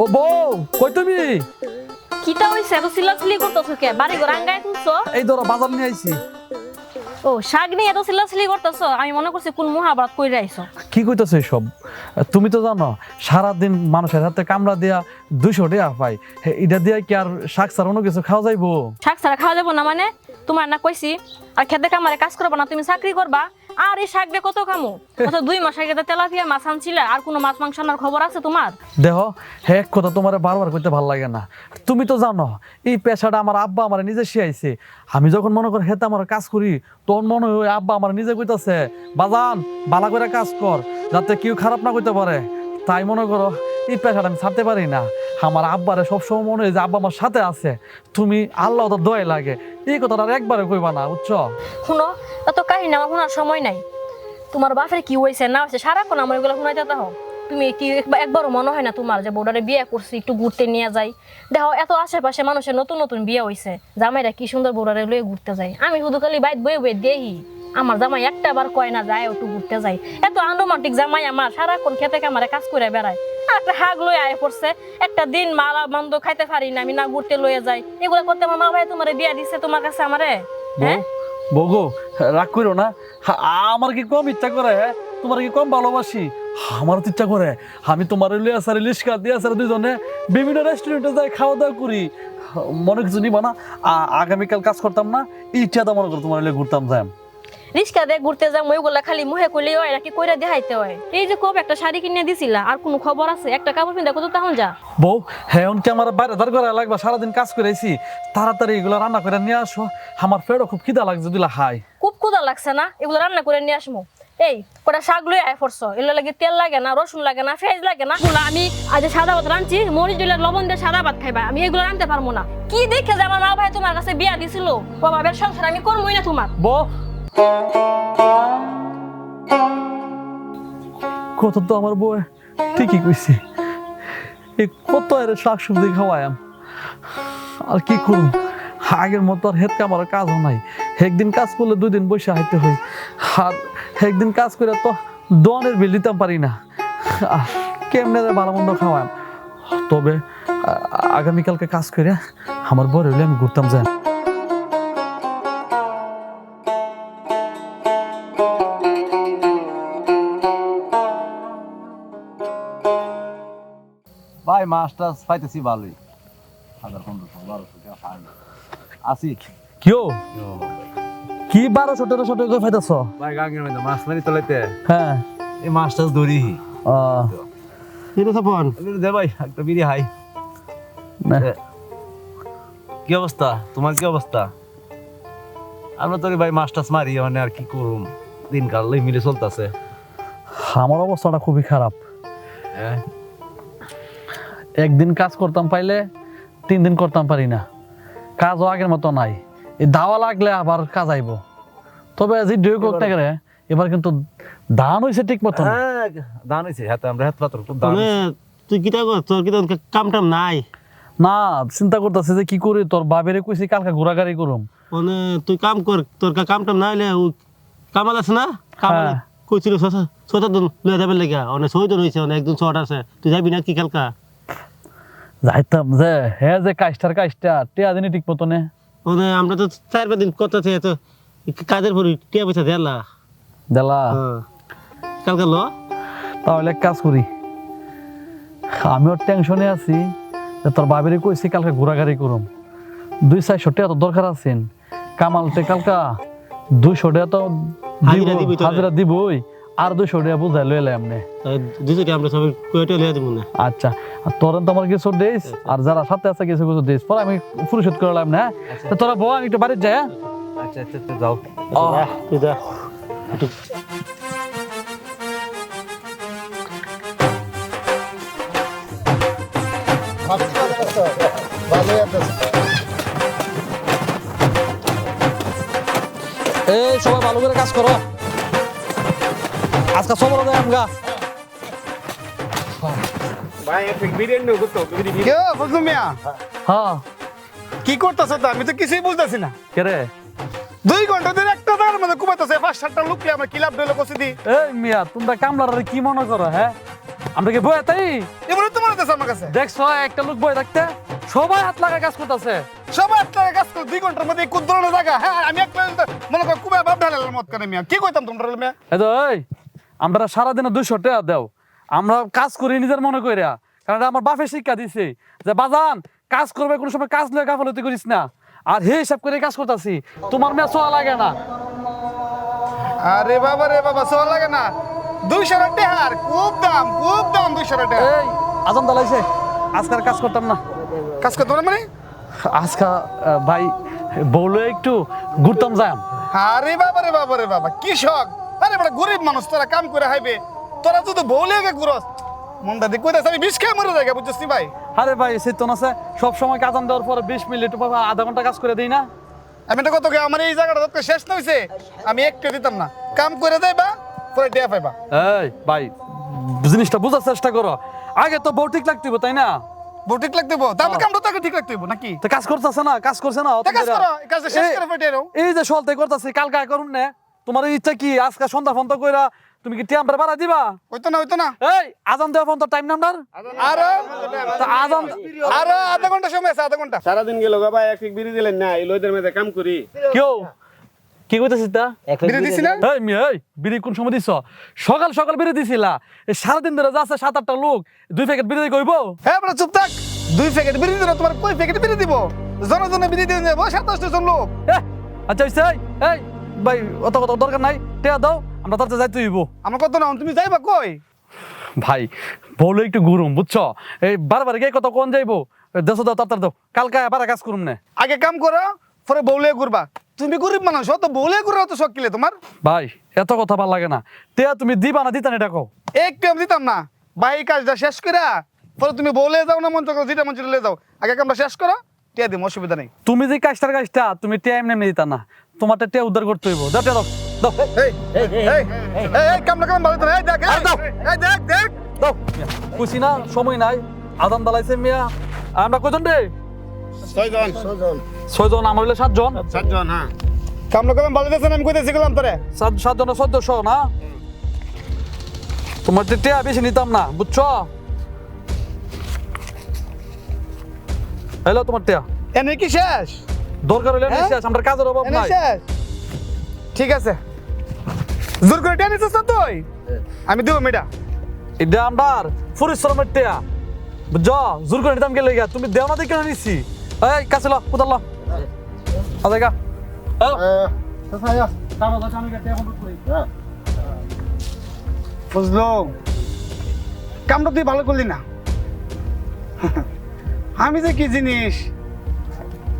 ও বউ কই তুমি? কিটা হইছে এত চিল্লাচিল্লি করতেছো কে? বাড়ি ঘর আঙ্গায় তুলছো? এই ধরো বাজার নিয়ে আইছি। ও শাক নিয়ে এত চিল্লাচিল্লি করতেছো, আমি মনে করছি কোন মহাভারত কইরা আইছো। কি কইতেছো এসব? তুমি তো জানো সারাদিন মানুষের হাতে কামড়া দিয়া 200 টাকা পাই, এটা দিয়া কি আর শাক ছাড়া অন্য কিছু খাওয়া যাইবো? শাক ছাড়া খাওয়া যাবো না মানে? তোমার না কইছি আর খেতে কামারে কাজ করবা না, তুমি চাকরি করবা। আর এই শাক দিয়ে কত খামু? আচ্ছা 2 মাস আগে তেলাপিয়া মাছ আনছিলা, আর কোনো মাছ মাংস আনার খবর আছে তোমার? দেহ এক কথা তোমার বারবার কইতে ভাল লাগে না। তুমি তো জানো এই পেশাটা আমার আব্বা আমার নিজে শিখাইছে। আমি যখন মনে করি হেতে আমার কাজ করি, তখন মনে হয় আব্বা আমার নিজে কইতাছে বাজান বালা করে কাজ কর, যাতে কেউ খারাপ না কইতে পারে। তাই মনে করো এই পেশাটা আমি ছাড়তে পারি না। আমার আব্বারে সবসময় মনে হয় যে আব্বা আমার সাথে আছে। তুমি আল্লাহ তো দয়া লাগে, এই কথাটা আর একবারে কইবা না, বুঝছো? শুনো, এত কাহিনী আমার শোনার সময় নাই। তোমার বাপের কি হয়েছে না হয়েছে সারাক্ষণ আমার এগুলো শোনাইতে দাও। তুমি কি একবারও মনে হয় না তোমার যে বউডারে বিয়ে করছি একটু ঘুরতে নিয়ে যাই? দেখো এত আশেপাশে মানুষের নতুন নতুন বিয়ে হয়েছে, জামাইরা কি সুন্দর বউডারে লয়ে ঘুরতে যায়। আমি শুধু খালি বাইত বয়ে বয়ে দেখি, আমার জামাই একটা বার কয় না যায় একটু ঘুরতে যাই। এত আনরোমান্টিক জামাই আমার, সারাক্ষণ খেতে কামারে কাজ করে বেড়ায়। আর একটা হাগ লয়ে আয় পড়ছে, একটা দিন মালা বন্ধ খাইতে পারি না, আমি না ঘুরতে লয়ে যাই। এগুলো করতে আমার মা ভাই তোমার বিয়া দিচ্ছে তোমার কাছে আমারে? হ্যাঁ বগো রাগ করো না। আমার কি কম ইচ্ছা করে? তোমার কি কম ভালোবাসি? আমার তো ইচ্ছা করে আমি তোমার লিস্কা দিয়ে দুজনে বিভিন্ন রেস্টুরেন্টে যাই, খাওয়া দাওয়া করি। মনে কিছু নিবা না? আগামীকাল কাজ করতাম না, ইচ্ছা তো মনে করো তোমার ঘুরতাম যাই। রিস্কা দিয়ে ঘুরতে যাও, ওইগুলা খালি মুহে কইলে হয় নাকি কইরা দেখাইতে হয়? এই যে কবে একটা শাড়ি কিনে দিছিলা, আর কোনো খবর আছে? একটা কাপড় পিন্ধা কত তখন যা বউ হ্যাঁ কি আমার বাইরে দাঁড় করা লাগবে? সারাদিন কাজ করেছি, তাড়াতাড়ি এগুলো রান্না করে নিয়ে আসো। আমার পেটও খুব খিদা লাগছে, দিলা হাই। খুব ক্ষুধা লাগছে না? এগুলো রান্না করে নিয়ে আসমু। এই কটা শাক লই আয় পড়ছো, এগুলো লাগে তেল লাগে না, রসুন লাগে না, পেঁয়াজ লাগে না। এগুলো আমি আজ সাদা ভাত রাঁধছি, মরিচ দিলে লবণ দিয়ে সাদা ভাত খাইবা। আমি এগুলো রাঁধতে পারবো না। কি দেখে যে আমার মা ভাই তোমার কাছে বিয়া দিছিল, বাবার সংসার আমি করবোই না তোমার। বউ কত তো আমার বউ ঠিকই কইছে, এই কত এর শাক সবজি খাওয়ায়াম। আর কি করুম, আগের মতো আর হেতকে আমার কাজও নাই। একদিন কাজ করলে 2 দিন বসে হাইতে হয়, আর একদিন কাজ করে তো দনের বিল দিতে পারি না। কেমনে ভালো মন্দ খাওয়াম। তবে আগামীকালকে কাজ করে আমার বড় হইলে আমি ঘুরতাম যাই। ভাই মাছ টাছ পাইতেছি ভালোই, 1500-1200 টাকা পাই আসি। কিও কি 1200-1300 টাকা ফাইতাছ? ভাই গাঙ্গের মধ্যে মাছ মারি তোলাইতে হ্যাঁ এই মাছ টাছ ধরি। এটা সাপন দে ভাই একটা বিড়ি হাই। কি অবস্থা তোমার? কি অবস্থা? আমরা তো ভাই মাছ টাছ মারি, মানে আর কি করুম, দিনকাল এই মিলে চলতেছে। আমার অবস্থাটা খুবই খারাপ। হ্যাঁ একদিন কাজ করতাম পাইলে 3 দিন করতাম পারি না, কাজও আগের মতো নাই। এই দাওয়া লাগলে আবার কাজ আইব। তবে যে দুই করতে গেলে এবার কিন্তু ধান হইছে ঠিক মতো। হ্যাঁ ধান হইছে, হাতে আমরা হাত পাতর খুব ধান। তুই কিটা কর, তোর কি কাম টাম নাই? না চিন্তা করতেছে যে কি করি, তোর বাবেরে কইছি কালকে ঘোরাঘুরি করুম। মানে তুই কাম কর, তোর কাম টাম নাই হলে কামাল আছে না? কামাল হ্যাঁ। কইছিল 6-7 দিন লয়ে যাবে লাগা, অনেক 6 দিন হইছে, অনেক একদিন শর্ট আছে। তুই যাবি না কি কালকা? যাইতাম যে হ্যাঁ যে কাজটার টিয়া দিনই ঠিক মতো নে। মানে আমরা তো 4-5 দিন কথা থেকে তো কাজের পর টিয়া পয়সা দেলা। দেলা কালকা ল তাহলে এক কাজ করি, আমিও টেনশনে আছি যে তোর বাবেরে কইছি কালকে ঘোরাঘুরি করুম। 200-400 টাকা তো দরকার আছেন। কামালতে কালকা 200 টাকা তো হাজিরা দিবই, আর 200 টাকা বুঝাই লইলে এমনি। দুজনে আমরা সবাই কয়টা লয়ে দেব না? আচ্ছা তোর তোমার কিছু দিস, আর যারা সাথে আছে কিছু কিছু দিস, পরে আমি পরিশোধ করলাম না। তোরা বউ আমি একটু বাড়িতে যাই। আচ্ছা আচ্ছা আচ্ছা যাও। তুই যা এই সবাই ভালো করে কাজ করো, আজকে সবর দেয় আমগা। হ্যাঁ কি করতেছ তো? আমি তো কিছুই বুঝতেছি না। কে রে? 2 ঘন্টা ধরে একটা জায়গার মধ্যে ঘুমাইতেছে, 5-7টা লোককে আমার কি লাভ দিল কষে দি। এই মিয়া তোমরা কামলারে কি মনে করো? হ্যাঁ আমরা কি বয়ে তাই এমনি তো মনে হচ্ছে আমার কাছে দেখছো একটা লোক বয়ে থাকতে সবাই হাত লাগা কাজ করতেছে। সবাই একটা কাজ করে 2 ঘন্টার মধ্যে কোন ধরনের জায়গা হ্যাঁ আমি একটা মনে কর কুবা বাপ ঢালার মত করে মিয়া কি কইতাম তোমরা মিয়া এই আমরা সারাদিনে 200 টাকা দেও, আমরা কাজ করি নিজের মনে কইরা, কারণ এটা আমার বাপে শিক্ষা দিছে যে বাজান কাজ করবে কোনো সময় কাজ লয়ে গাফলতি করিস না, আর হে হিসাব করে কাজ করতেছি, তোমার মেয়ে ছোঁয়া লাগে না। আরে বাবা রে বাবা সোয়া লাগে না 200 টাকা খুব দাম 200 টাকা এই আজান দালাইছে, আজকাল কাজ করতাম না। কাজ করতে পারে মানে আজকা ভাই বউলে একটু ঘুরতাম যাম। আরে বাবা রে বাবা রে বাবা কি শখ, আরে বড় গরিব মানুষ তোরা কাম করে হাইবে, তোরা তো বউলে গে ঘুরস মনটা দেখে কইতাছ আমি 20 খেয়ে মরে যাই বুঝছিস ভাই। আরে ভাই সেতন আছে সব সময় কাজ দেওয়ার পরে 20 মিনিট বা আধা ঘন্টা কাজ করে দেই না। আমি তো কত আমার এই জায়গাটা তো শেষ না হইছে, আমি একটু দিতাম না কাম করে যাইবা পরে টিয়া পাইবা। এই ভাই জিনিসটা বোঝার চেষ্টা করো, আগে তো বউ ঠিক লাগতে হবে তাই না? বউ ঠিক লাগতে হইব তারপর কামটা তাকে ঠিক রাখতে হইব নাকি? তো কাজ করতেছে না, কাজ করছে না, তা কাজ করো এই কাজটা শেষ করে ফেটে নাও। এই যে সলতে করতেছি কালকে করুন না, তোমার ইচ্ছা কি আজকে সন্ধ্যা ফন্ত কইরা তুমি কি টিয়াম্বার বাড়া দিবা? হইতো না এই আজান দেওয়া ফন্ত টাইম নাম্বার আরো আজান আরো আধা ঘন্টা সময় আছে আধা ঘন্টা। সারাদিন গেল গা ভাই এক বিড়ি দিলেন না এই লইদের মধ্যে কাম করি কেউ কি কইতাছিস তা? বিড়ি দিছি না এই মিয়া এই বিড়ি কোন সময় দিছ? সকাল সকাল বিড়ি দিছিলা, এই সারাদিন ধরে যাচ্ছে 7-8টা লোক 2 প্যাকেট বিড়ি কইবো? হ্যাঁ বড় চুপ থাক 2 প্যাকেট বিড়ি দিল তোমার কই প্যাকেট বিড়ি দিব জনে বিড়ি দিয়ে যাবো 27 জন লোক। আচ্ছা হইছে এই ভাই অত কত দরকার নাই, টেয়া দাও আমরা তাতে যাইতে হইব। আমার কত না তুমি যাইবা কই? ভাই বলো একটু ঘুরুম বুঝছো, এই বারবার গিয়ে কত কোন যাইবো, দেশো দাও তাড়াতাড়ি দাও, কালকে আবার কাজ করুম না। আগে কাম করো পরে বউলে ঘুরবা, তুমি গরিব মানুষ তো বউলে ঘুরা তো শখ কিলে তোমার। ভাই এত কথা ভালো লাগে না, টেয়া তুমি দিবা না দিতা না এটা কও। একটু আমি দিতাম না ভাই এই কাজটা শেষ করে পরে তুমি বউলে যাও না মন তো যেটা মন চলে যাও, আগে কামটা শেষ করো টিয়া দিম অসুবিধা নেই। তুমি যে কাজটা তুমি টেয়া এমনি দিতা না, তোমারটা টেয়া উদ্ধার করতে হইব। দাও টেয়া দাও দাও এই এই এই এই কামটা কাম ভালো তো এই দেখ আরে দাও। এই দেখ দেখ দাও খুশি না, সময় নাই, আদান দালাইছে মিয়া। আমরা কয়জন রে? 6 জন 6জন, আমার হইলে 7 জন। 7 জন হ্যাঁ কামটা কাম ভালো দিয়েছেন আমি কইতেছি গেলাম তোরে 7 জনের 1400 না, তোমার টেয়া বেশি নিতাম না বুঝছো। হ্যালো তোমার টেয়া এনে কি শেষ? দরকার হইলে হ্যাঁ? শেষ, আমরা কাজের অভাব এনে নাই। শেষ ঠিক আছে জোর করে টেনিস আছে তুই আমি দেবো মেডা এটা আমার পরিশ্রমের টেয়া বুঝছো, জোর করে নিতাম গেলে গিয়া তুমি দেও না দেখে নিছি। এই কাছে ল কোথাও ল আচ্ছা গা বুঝলো কামটা তুই ভালো করলি না আমি যে কি জিনিস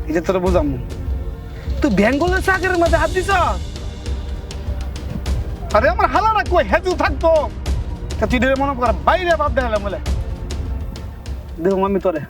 এটা তোরা বুঝাম তুই বেঙ্গলের চাকরির মধ্যে হাত দিছ। আরে আমার হালারা কই হেতু থাকতো তা তুই ধরে মনে কর বাইরে ভাব দেখালাম বলে দেখ আমি তোরে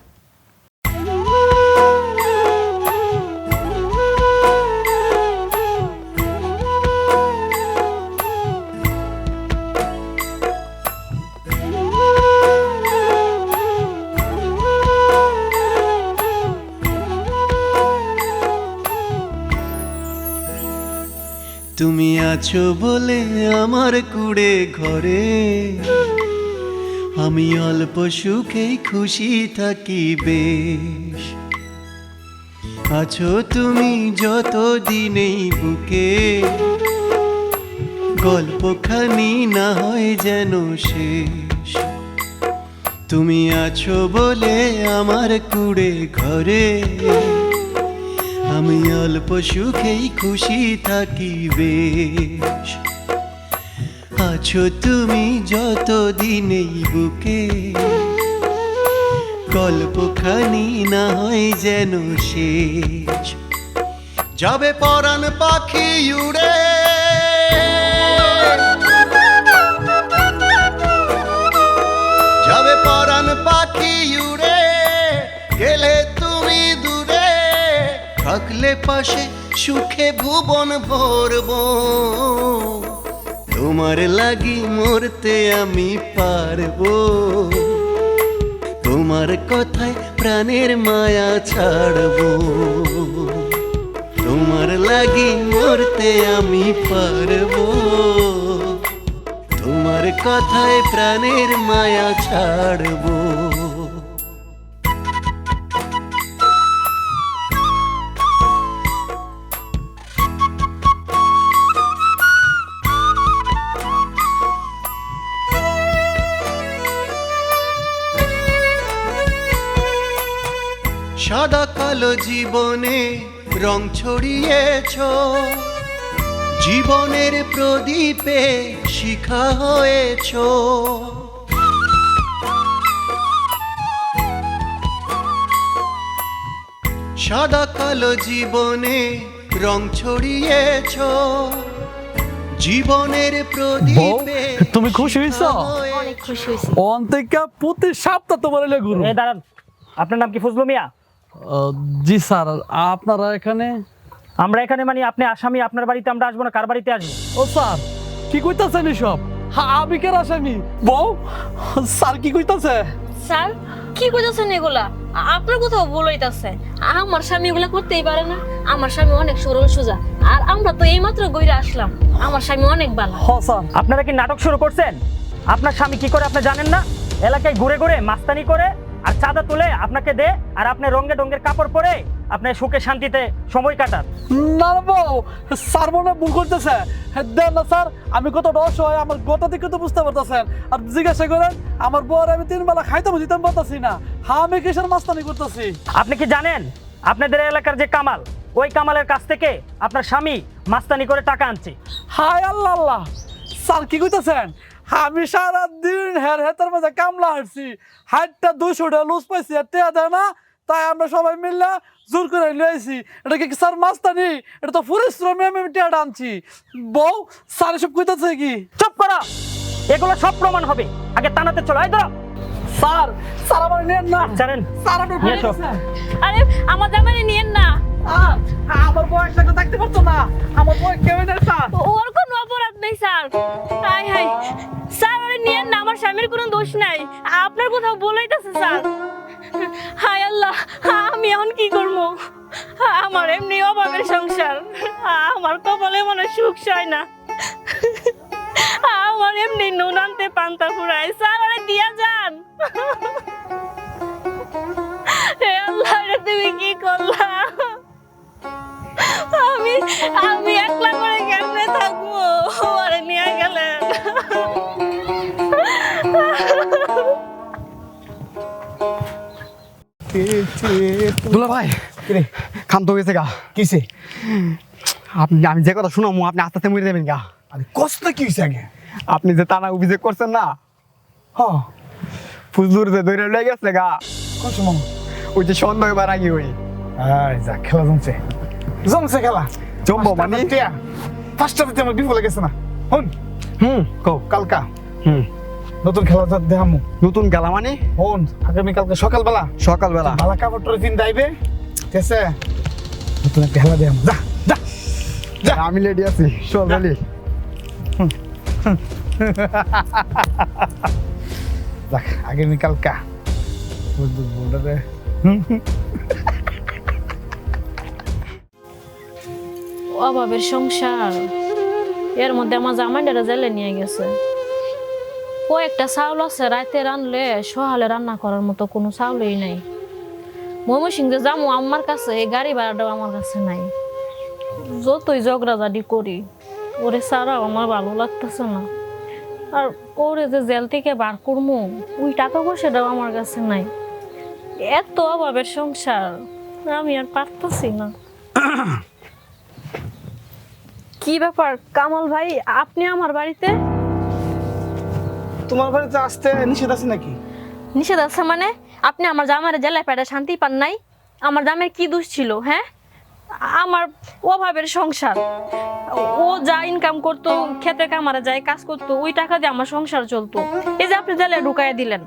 তুমি আছো বলে আমার কুড়ে ঘরে আমি অল্প সুখেই খুশি থাকি বেশ। আছো তুমি যত দিনেই বুকে গল্পখানি না হয় যেন শেষ। তুমি আছো বলে আমার কুড়ে ঘরে আমি অল্প সুখেই খুশি থাকি বেশ। আছো তুমি যত দিনেই বুকে গল্পখানি না হয় যেন শেষ। যাবে পরাণ পাখি উড়ে যাবে পরাণ পাখি উড়ে গেলে তুমি দূরে থাকলে পাশে সুখে ভুবন ভরব। তোমার লাগি মরতে আমি পারবো তোমার কথায় প্রাণের মায়া ছাড়বো। তোমার লাগি মরতে আমি পারবো তোমার কথায় প্রাণের মায়া ছাড়বো। সাদা কালো জীবনে রং ছড়িয়েছ, জীবনের প্রদীপে শিখা হয়েছ। সাদা কালো জীবনে রং ছড়িয়েছ, জীবনের প্রদীপে তুমি খুশি হইছো? অনেক খুশি হয়েছি। অন্তিকা প্রতি সপ্তাহ তোমার এলে গুরু। এই দাঁড়ান, আপনার নাম কি ফজলু মিয়া? জি স্যার, আপনারা এখানে? আমরা এখানে মানে আপনি আসামি, আপনার বাড়িতে আমরা আসবো না, কার বাড়িতে আসবো? ও স্যার, কি কইতাছেন এসব? আমি কেন আসামি? বউ, স্যার কি কইতাছে? স্যার কি কইতাছেন এগুলা? আপনার কোথাও ভুল হইতাছে। আমার স্বামী এগুলা করতেই পারে না। আমার স্বামী অনেক সরল সোজা, আর আমরা তো এইমাত্র গইরা আসলাম। আমার স্বামী অনেক ভালো। হ স্যার। আপনারা কি নাটক শুরু করছেন? আপনার স্বামী কি করে আপনি জানেন না? এলাকায় ঘুরে ঘুরে মাস্তানি করে আর চাঁদা তুলে আপনাকে দে, আর আপনি রঙে ডঙ্গের কাপড় পরে আপনি সুখে শান্তিতে সময় কাটান। না না বউ, স্যার মনে হয় ভুল করতেছে। দেন না স্যার, আমি কতটা অসহায় আমার গোটা দিকে তো বুঝতে পারতেছেন। আর জিজ্ঞাসা করেন আমার বউর আমি 3 বেলা খাইতে দিতাম পারতাছি না। আমি কিসের মাস্তানি করতেছি? আপনি কি জানেন আপনাদের এলাকার যে কামাল, ওই কামালের কাছ থেকে আপনার স্বামী মাস্তানি করে টাকা আনছে? হায় আল্লাহ আল্লাহ, স্যার কি কইতাছেন? আমি সারাদিন হেতার মাঝে কামলা হাঁটছি, হাটটা 200 টাকা লুজ পাইছি, আর টেয়া দেয় না। তাই আমরা সবাই মিললে জোর করে লইছি। এটা কি স্যার মাস্তানি? এটা তো পরিশ্রমে আমি টেয়াটা আনছি। বউ, স্যার এসব কইতাছে কি? চুপ করো, এগুলো সব প্রমাণ হবে। আগে থানাতে চলো। এই ধরো। স্যার, স্যার আমার নেন না। জানেন স্যার আপনি নিয়ে এসো। আরে আমার জামাই নিয়েন না। আমার বউ একসাথে থাকতে পারতো না। আমার বউ কেউ নেই স্যার। ওর কোনো অপরাধ নেই স্যার। হাই হাই স্যার, ওরে নিয়েন না, আমার স্বামীর কোনো দোষ নাই। আপনার কোথাও ভুল হইতাছে স্যার। হায় আল্লাহ, আমি এখন কি করবো? আমার এমনি অভাবের সংসার, আমার কপালে মনে সুখ হয় না। আমার এমনি নুন আনতে পান্তা ফুরায়। স্যার ওরে দিয়া যান। হে আল্লাহ, রে তুমি কি করলা? আমি একলা করে কেমনে থাকবো? ওরে নিয়ে গেলেন। দুলা ভাই খান্ত গেছে গা। কিসে? আপনি আমি যে কথা শুনামু আপনি আস্তে আস্তে মরে দেবেন গা। আরে কষ্ট কি হইছে আগে? আপনি যে টানা অভিযোগ করছেন না, হ্যাঁ, ফুজলুর যে দৈরে লেগে গেছে গা। কোন সময়? ওই যে সন্ধ্যা এবার আগে ওই যা, খেলা জমছে জমছে খেলা। জমবো মানে? ফার্স্টটাতে আমার বিফলে গেছে না। হন, কও। কালকা হুম, নতুন খেলা দেখামু। নতুন গেলা মানে? হন, আগামী কালকে সকালবেলা সকালবেলা ভালা কাপড় টরে দিন দাইবে, ঠিক আছে? নতুন একটা খেলা দেখামু। যা যা যা। আমি রেডি আছি, চল রেডি। দেখ আগামী কালকা বোর্ডারে অভাবের সংসার, এর মধ্যে আমার জামাইটারা জেলে নিয়ে গেছে। কয়েকটা চাউল আছে, রাতে রানলে সকালে রান্না করার মতো কোনো চাউলই নাই। ময়মনসিংহে যাবো আমার কাছে, এই গাড়ি ভাড়াটাও আমার কাছে নাই। যতই ঝগড়াঝাটি করি, ওরে ছাড়াও আমার ভালো লাগতেছে না। আর ওরে যে জেল থেকে বার করবো, ওই টাকা পয়সাটাও আমার কাছে নাই। এত অভাবের সংসার, আমি আর পারতেছি না। কি ব্যাপার কামাল ভাই, আপনি আমার বাড়িতে? তোমার বাড়িতে আসতে নিষেধ আছে নাকি? নিষেধ আছে মানে? আপনি আমার জামাইয়ের জেলায় পেটে শান্তি পান নাই? আমার জামাইয়ের কি দোষ ছিল? হ্যাঁ, আমার অভাবের সংসার। ও যা ইনকাম করতো, খেতে কামারে যায় কাজ করতো, ওই টাকা দিয়ে আমার সংসার চলতো। এই যে আপনি জেলে ঢুকাইয়া দিলেন,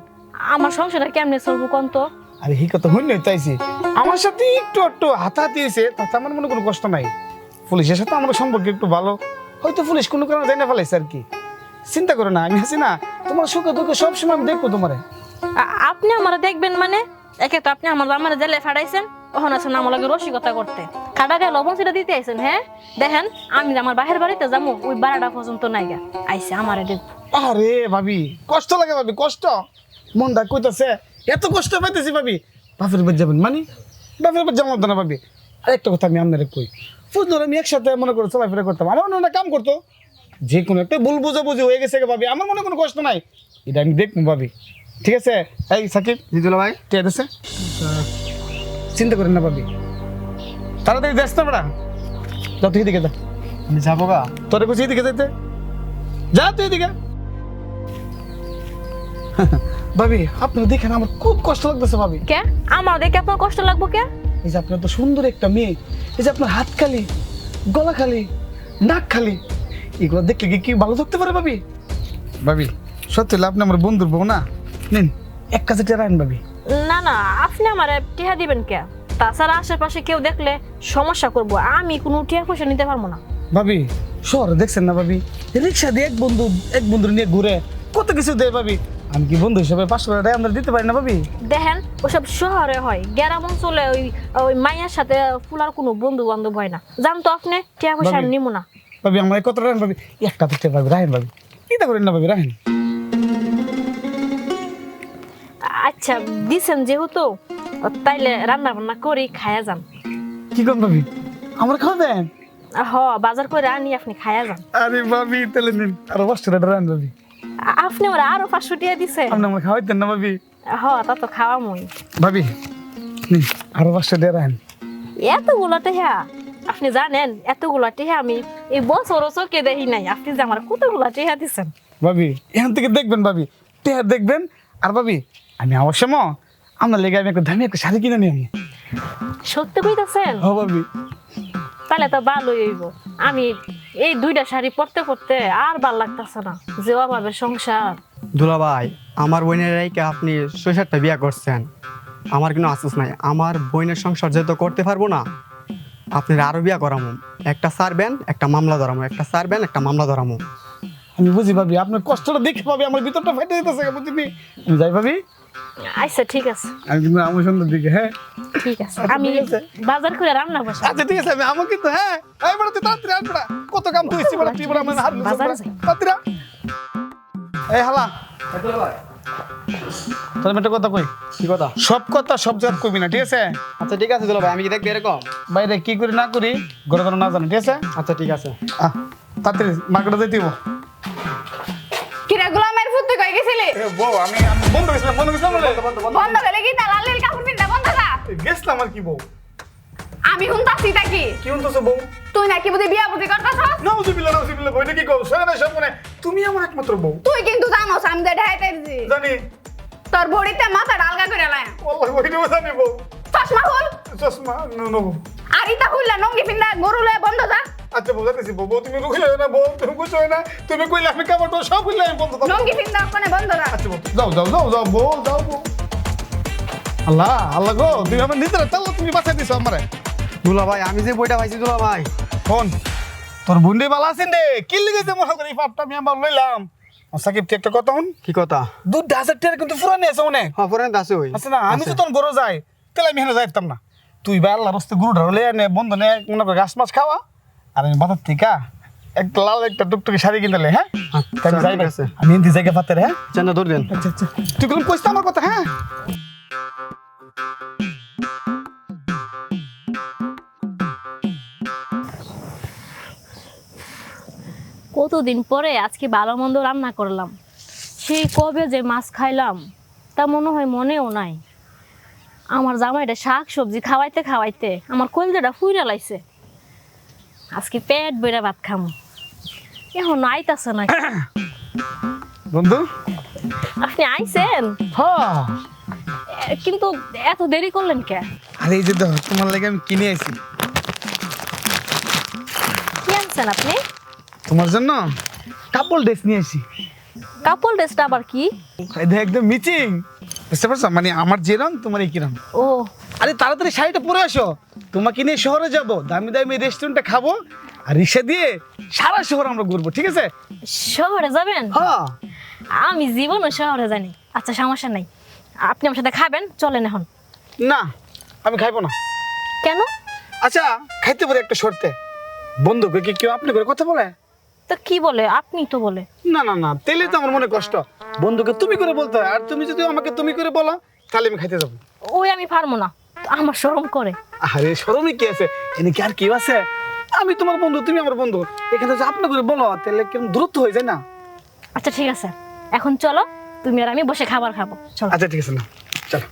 আমার সংসারটা কেমনে চলবো কোন তো? আরে হি কথা হইনি চাইছি। আমার সাথে একটু একটু হাতাহাতি হয়েছে, তাতে আমার মনে কোনো কষ্ট নাই। পুলিশের সাথে আমার সম্পর্ক একটু ভালো, হয়তো পুলিশ কোনো কারণে জানা ফেলাইছে আর কি। চিন্তা করো না, আমি আছি না, তোমার সুখে দুঃখে সবসময় আমি দেখবো তোমারে। আপনি আমার দেখবেন মানে? একে তো আপনি আমার জামাইয়ের জেলে ফাড়াইছেন, ওখানে আছেন আমার লগে রসিকতা করতে। টাকা লবণ সেটা দিতে আইছেন হ্যাঁ দেখেন আমি আমার বাহের বাড়িতে যাবো ওই বারাটা পর্যন্ত নাইগা আইছে আমারে দেখ আরে ভাবি কষ্ট লাগে ভাবি কষ্ট মনটা কইতাছে এত কষ্ট পাইতেছি ভাবি বাপের বাড়ি যাবেন মানে বাপের বাড়ি যাওয়ার না ভাবি আরেকটা কথা আমি আপনারে কই ফুল আমি একসাথে মনে করে চলাফেরা করতাম আমার মনে হয় কাম করতো যে কোনো একটা ভুল বুঝাবুঝি হয়ে গেছে ভাবি আমার মনে কোনো কষ্ট নাই এটা আমি দেখবো ভাবি ঠিক আছে এই সাকিব জিদুল ভাই ঠিক আছে চিন্তা করেন না ভাবি তাড়াতাড়ি যাস না বেড়া যা তুই এদিকে যা আমি যাবো গা তোরে কুচি এদিকে যেতে যা তুই এদিকে ভাবি আপনি দেখেন আমার খুব কষ্ট লাগতেছে ভাবি কে আমার দেখে আপনার কষ্ট লাগবো কে এই যে আপনার তো সুন্দর একটা মেয়ে এই যে আপনার হাত খালি গলা খালি নাক খালি এগুলো দেখলে কি ভালো থাকতে পারে ভাবি ভাবি সত্যি হলে আপনি আমার বন্ধুর বউ না নিন এক কাছে টেরা আইন ভাবি না না আপনি আমারে টিহা দিবেন কে তাছাড়া আশেপাশে কেউ দেখলে সমস্যা করবো আমি কোনো টিহা পয়সা নিতে পারবো না ভাবি শহরে দেখছেন না ভাবি রিক্সা দিয়ে এক বন্ধু নিয়ে ঘুরে কত কিছু দেয় ভাবি আমি কি বন্ধু হিসেবে 500 টাকা আমরা দিতে পারি না ভাবি দেখেন ওসব শহরে হয় গ্রাম অঞ্চলে ওই ওই মায়ের সাথে ফুলার কোনো বন্ধু বান্ধব হয় না জানতো আপনি টিয়া পয়সা ভাবি। নিমো না ভাবি আমার কত রাখেন ভাবি একটা তো ভাবি রাখেন ভাবি চিন্তা করেন না ভাবি রাখেন আচ্ছা দিছেন যেহেতু তাইলে রান্না বান্না করি খায়া যান কি করেন ভাবি আমার খাবেন হ বাজার করে আনি আপনি খায়া যান আরে ভাবি তাহলে নিন আরো 500 টাকা রাখেন ভাবি আপনি আমার আরো 500 টাকা দিছে আপনি আমার খাওয়াইতেন না ভাবি হ তা তো খাওয়া মই ভাবি নিন আরো 500 টাকা রাখেন এতগুলো টেহা আপনি জানেন এতগুলো টেহা আমি এই বছর চোখে দেখি নাই আপনি যে আমার কতগুলো টেহা দিচ্ছেন ভাবি এখান থেকে দেখবেন ভাবি টেহার দেখবেন আর ভাবি আমি আমার সময় আপনার লেগে আমি একটা দামি একটা শাড়ি কিনে নিয়ে আমি সত্যি কইতাছেন হ ভাবি তাহলে তো ভালোই হইব আমি এই দুইটা শাড়ি পরতে পরতে আর ভাল লাগতেছে না যে অভাবে সংসার দুলা ভাই আমার বোনের রাইকে আপনি 6-7টা বিয়া করছেন আমার কোনো আফসোস নাই আমার বোনের সংসার যেহেতু করতে পারবো না আপনি আরো বিয়া করামো একটা সারবেন একটা মামলা ধরামো একটা সারবেন একটা মামলা ধরামো আমি বুঝি ভাবি আপনার কষ্টটা দেখে ভাবি আমার ভিতরটা ফেটে যেতেছে বুঝিনি আমি যাই ভাবি আচ্ছা ঠিক আছে আমি কিন্তু আমার সুন্দর দিকে হ্যাঁ ঠিক আছে আচ্ছা, আমি ঠিক আছে। বাজার করে রান্না বসা আচ্ছা ঠিক আছে আমি আমার কিন্তু হ্যাঁ এই বড় তুই তাড়াতাড়ি আন বড়া কত কাম তুইছি বড় তুই বড় আমার হাত বাজারে যাই। তাড়াতাড়ি আন। এই হালা তোর একটা কথা কই কি কথা সব কথা সব জায়গা কইবি না ঠিক আছে আচ্ছা ঠিক আছে দুলা ভাই আমি কি দেখবি এরকম বাইরে কি করি না করি ঘরে ঘরে না জানি ঠিক আছে আচ্ছা ঠিক আছে তাড়াতাড়ি মার্কেটে যেতে হইব কিরা গোলামের ফুট তুই কই গেছিলি বউ আমি বন্ধ গেছিলাম বন্ধ করে কি তা লাল লাল কাপড় পিনটা বন্ধ যা গেছিলাম আর কি বউ আমি হুনতাছি তা কি কি হইতেছে বউ তুই নাকি বুঝি বিয়া বুঝি করতাছস নাউজুবিল্লাহ বইটা কি কও সরে না সব মানে তুমি আমার একমাত্র বউ তুই কিন্তু জানোস আমি যে ঢাইতে দিছি জানি তোর বড়িতে মাথা ডালগা করে লায় ওয়াল্লাহি ওইটাও জানি বউ চশমা খুল চশমা নো আর ইতা খুললা নঙ্গি পিন্দা গরু লয়ে বন্ধ যা আচ্ছা বউ যাইতেছি বউ তুমি রুখিলে না বউ তুমি বুঝছো না তুমি কইলে আমি কাপড় তো সব কইলে আমি বলতে নঙ্গি পিন্দা কোনে বন্ধ যা আচ্ছা বউ যাও বউ যাও বউ আল্লাহ গো তুমি আমার নিতে চাল তুমি বাঁচাই দিছো আমারে দুলা ভাই আমি যে বইটা পাইছি দুলা ভাই ফোন তোর বুন্ডি বালা আছেন রে কি লিখেছে মনে করি পাপটা আমি আমার লইলাম সাকিব তুই একটা কথা হন কি কথা 2000 টাকা কিন্তু ফুরানি আছে অনেক হ্যাঁ পরে আছে ওই আছে না আমি তো তোর বড় যাই তাহলে আমি হেনে যাইতাম না তুই বা আল্লাহ রস্তে গুরু ধরলে নে বন্ধ নে মনে কর গাছ মাছ খাওয়া আর আমি বাজার থেকে একটা লাল একটা টুকটুকি শাড়ি কিনলে হ্যাঁ আচ্ছা, আমি যাই ঠিক আছে। আমি হিন্দি জায়গা পাতে হ্যাঁ চান্দা ধর দেন আচ্ছা তুই কোন কইছ আমার কথা হ্যাঁ কতদিন পরে আজকে ভালো মন্দ রান্না করলাম সেই কবে যে মাছ খাইলাম তা মনে হয় মনেও নাই আমার জামাইটা শাক সবজি খাওয়াইতে খাওয়াইতে আমার কলজাটা ফুইরা লাইছে আজকে পেট বেড়ে ভাত খামু এখন আইতাছে না বন্ধু আপনি আইছেন হ্যাঁ কিন্তু এত দেরি করলেন কে আরে এই যে দেখো তোমার লাগে আমি কিনে আইছি কি আনছেন আপনি তোমার জন্য কাপল ড্রেস নিয়ে আইছি কাপড় ড্রেসটা আবার কি এটা একদম মিচিং বুঝতে পারছো মানে আমার যে রং তোমার এই কিরম ও আরে তাড়াতাড়ি শাড়িটা পরে আসো তোমাকে নিয়ে শহরে যাব দামি দামি রেস্টুরেন্টে খাবো আর রিক্সা দিয়ে সারা শহর আমরা ঘুরবো ঠিক আছে শহরে যাবেন হ্যাঁ আমি জীবনও শহরে জানি আচ্ছা সমস্যা নাই আপনি আমার সাথে খাবেন চলেন এখন না আমি খাইবো না কেন আচ্ছা খাইতে পারে একটা শর্তে, বন্ধুকে কি কেউ আপনি করে কথা বলে? তো কি বলে? আপনি তো বলে। না না না, তাহলে তো আমার মনে কষ্ট। বন্ধুকে তুমি করে বলতে হয়, আর তুমি যদি আমাকে তুমি করে বলো তাহলে আমি খাইতে যাবো। ওই আমি পারবো না, আমার শরম করে। আরে শরমে কি আছে, এনে কি আর কেউ আছে? আমি তোমার বন্ধু, তুমি আমার বন্ধু, এখানে যদি আপনি করে বলো তাহলে কেমন দূরত্ব হয়ে যায় না? আচ্ছা ঠিক আছে, এখন চলো, তুমি আর আমি বসে খাবার খাবো, চলো। আচ্ছা ঠিক আছে, না চলো।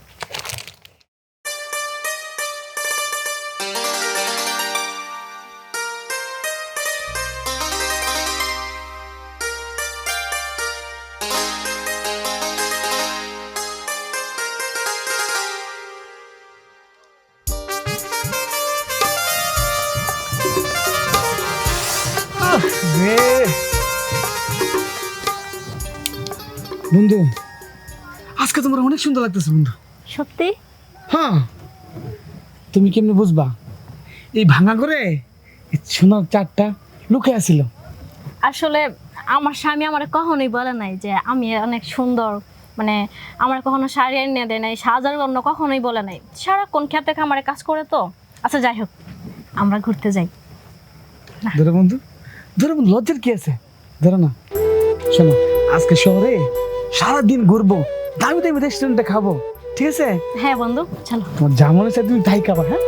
বন্ধু আজকে তোমার অনেক সুন্দর লাগতেছে বন্ধু। সত্যি? হ্যাঁ, তুমি কেমনে বুঝবা? এই ভাঙা করে এই সোনার চারটা লুকে আছিল। আসলে আমার স্বামী আমার কখনোই বলে নাই যে আমি অনেক সুন্দর, মানে আমার কখনো শাড়ি এনে দেয় নাই, সাজার জন্য কখনোই বলে নাই। সারাক্ষণ খেতে খামারে কাজ করে তো। আচ্ছা যাই হোক, আমরা ঘুরতে যাই। ধরো বন্ধু, ধরো বন্ধু, লজ্জার কি আছে? ধরো না, শোনো, আজকে শহরে সারাদিন ঘুরবো, দামি দামি রেস্টুরেন্টে খাবো, ঠিক আছে? হ্যাঁ বন্ধু, চলো। তোমার যা মনে চাই তুমি তাই খাবা, হ্যাঁ?